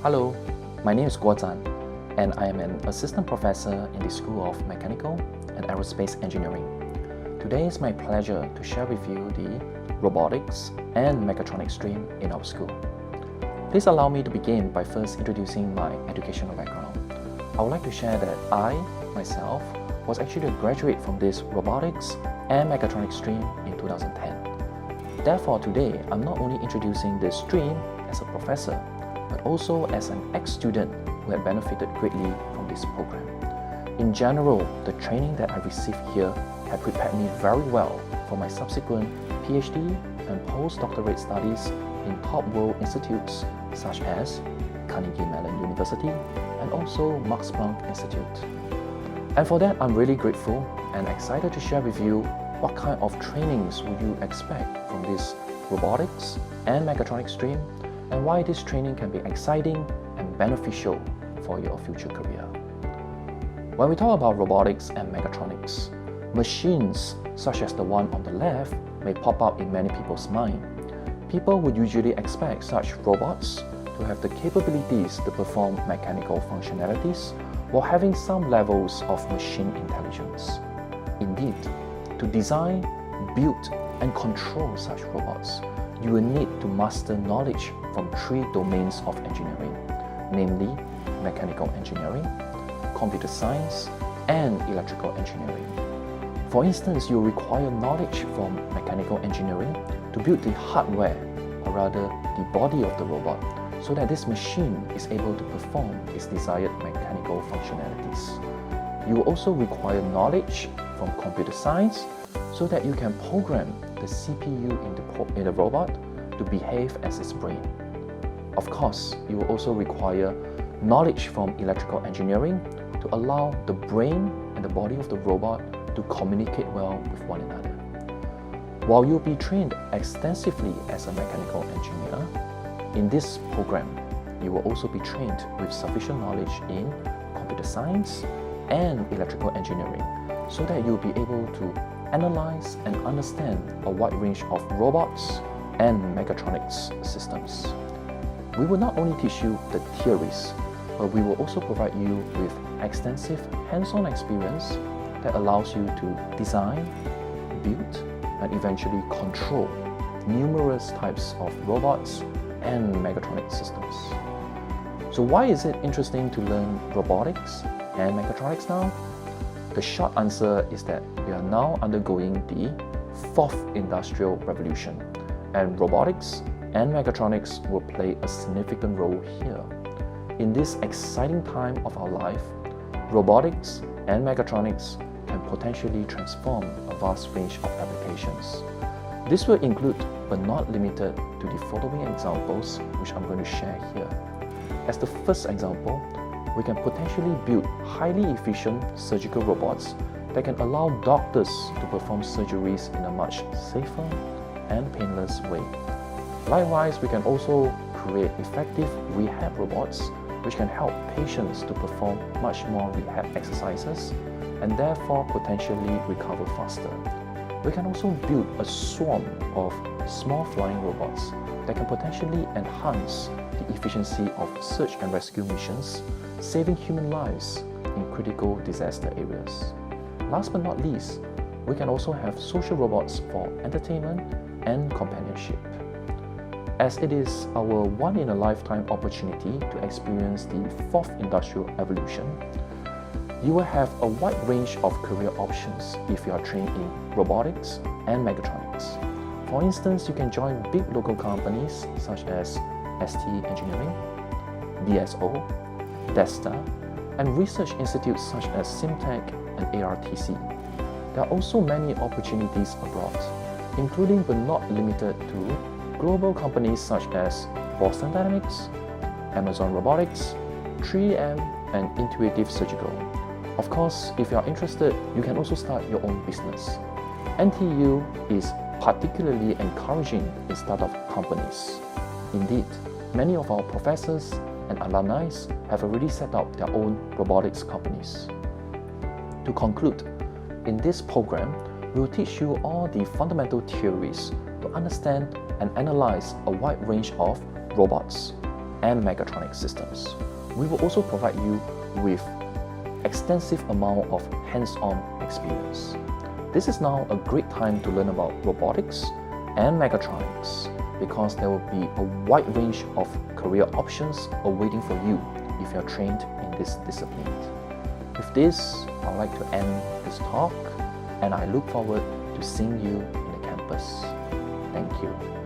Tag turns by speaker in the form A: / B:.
A: Hello, my name is Guo Zhan, and I am an assistant professor in the School of Mechanical and Aerospace Engineering. Today it's my pleasure to share with you the Robotics and Mechatronics stream in our school. Please allow me to begin by first introducing my educational background. I would like to share that I, myself, was actually a graduate from this Robotics and Mechatronics stream in 2010. Therefore, today I'm not only introducing this stream as a professor, but also as an ex-student who had benefited greatly from this program. In general, the training that I received here had prepared me very well for my subsequent PhD and postdoctorate studies in top world institutes such as Carnegie Mellon University and also Max Planck Institute. And for that, I'm really grateful and excited to share with you what kind of trainings would you expect from this Robotics and Mechatronics stream, and why this training can be exciting and beneficial for your future career. When we talk about robotics and mechatronics, machines such as the one on the left may pop up in many people's mind. People would usually expect such robots to have the capabilities to perform mechanical functionalities while having some levels of machine intelligence. Indeed, to design, build, and control such robots, you will need to master knowledge from three domains of engineering, namely mechanical engineering, computer science, and electrical engineering. For instance, you require knowledge from mechanical engineering to build the hardware, or rather the body of the robot, so that this machine is able to perform its desired mechanical functionalities. You will also require knowledge from computer science so that you can program the CPU in the robot to behave as its brain. Of course, you will also require knowledge from electrical engineering to allow the brain and the body of the robot to communicate well with one another. While you'll be trained extensively as a mechanical engineer, in this program, you will also be trained with sufficient knowledge in computer science and electrical engineering so that you'll be able to analyze and understand a wide range of robots and mechatronics systems. We will not only teach you the theories, but we will also provide you with extensive hands-on experience that allows you to design, build, and eventually control numerous types of robots and mechatronic systems. So why is it interesting to learn robotics and mechatronics now? The short answer is that we are now undergoing the fourth industrial revolution, and robotics and mechatronics will play a significant role here. In this exciting time of our life, robotics and mechatronics can potentially transform a vast range of applications. This will include, but not limited to, the following examples which I'm going to share here. As the first example, we can potentially build highly efficient surgical robots that can allow doctors to perform surgeries in a much safer and painless way. Likewise, we can also create effective rehab robots which can help patients to perform much more rehab exercises and therefore potentially recover faster. We can also build a swarm of small flying robots that can potentially enhance the efficiency of search and rescue missions, saving human lives in critical disaster areas. Last but not least, we can also have social robots for entertainment and companionship. As it is our one-in-a-lifetime opportunity to experience the fourth industrial evolution, you will have a wide range of career options if you are trained in robotics and mechatronics. For instance, you can join big local companies such as ST Engineering, DSO, DESTA, and research institutes such as SimTech and ARTC. There are also many opportunities abroad, including but not limited to global companies such as Boston Dynamics, Amazon Robotics, 3M, and Intuitive Surgical. Of course, if you are interested, you can also start your own business. NTU is particularly encouraging in startup companies. Indeed, many of our professors and alumni have already set up their own robotics companies. To conclude, in this program, we will teach you all the fundamental theories to understand and analyze a wide range of robots, and Mechatronics systems. We will also provide you with extensive amount of hands-on experience. This is now a great time to learn about robotics and mechatronics because there will be a wide range of career options awaiting for you if you are trained in this discipline. With this, I would like to end this talk, and I look forward to seeing you in the campus. Thank you.